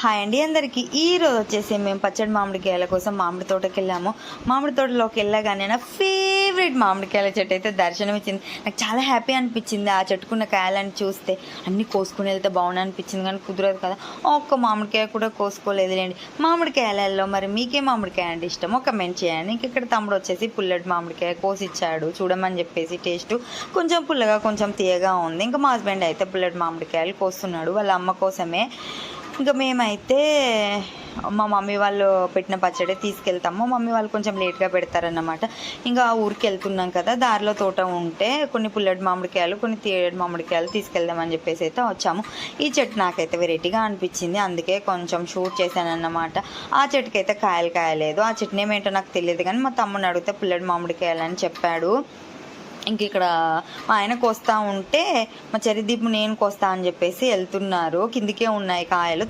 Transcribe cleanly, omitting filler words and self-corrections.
Hi అండి అందరికీ. ఈరోజు వచ్చేసి మేము పచ్చడి మామిడికాయల కోసం మామిడి తోటకి వెళ్ళాము. మామిడి తోటలోకి వెళ్ళగానే నా ఫేవరెట్ మామిడికాయల చెట్టు అయితే దర్శనం ఇచ్చింది. నాకు చాలా హ్యాపీ అనిపించింది ఆ చెట్టుకున్న కాయలని చూస్తే. అన్నీ కోసుకుని వెళ్తే బాగుంది అనిపించింది, కానీ కుదరదు కదా. ఒక్క మామిడికాయ కూడా కోసుకోలేదులేండి. మామిడికాయలలో మరి మీకే మామిడికాయ అంటే ఇష్టమో కమెంట్ చేయండి. ఇంక ఇక్కడ తమ్ముడు వచ్చేసి పుల్లటి మామిడికాయ కోసిచ్చాడు చూడమని చెప్పేసి. టేస్ట్ కొంచెం పుల్లగా కొంచెం తీయగా ఉంది. ఇంకా మా హస్బెండ్ అయితే పుల్లటి మామిడికాయలు కోస్తున్నాడు వాళ్ళ అమ్మ కోసమే. ఇంకా మేమైతే మా మమ్మీ వాళ్ళు పెట్టిన పచ్చడి తీసుకెళ్తాము. మమ్మీ వాళ్ళు కొంచెం లేట్గా పెడతారన్నమాట. ఇంకా ఊరికి వెళ్తున్నాం కదా, దారిలో తోట ఉంటే కొన్ని పుల్లటి మామిడికాయలు కొన్ని తీయటి మామిడికాయలు తీసుకెళ్దామని చెప్పేసి అయితే వచ్చాము. ఈ చెట్టు నాకైతే వెరైటీగా అనిపించింది, అందుకే కొంచెం షూట్ చేశానన్నమాట. ఆ చెట్టుకి అయితే కాయలు కాయలేదు. ఆ చెట్టుని ఏమేంటో నాకు తెలియదు, కానీ మా తమ్ముని అడిగితే పుల్లటి మామిడికాయలు అని చెప్పాడు. ఇంక ఇక్కడ మా ఆయన కోస్తా ఉంటే మా చరిదీపు నేను కోస్తా అని చెప్పేసి వెళ్తున్నారు. కిందికే ఉన్నాయి కాయలు.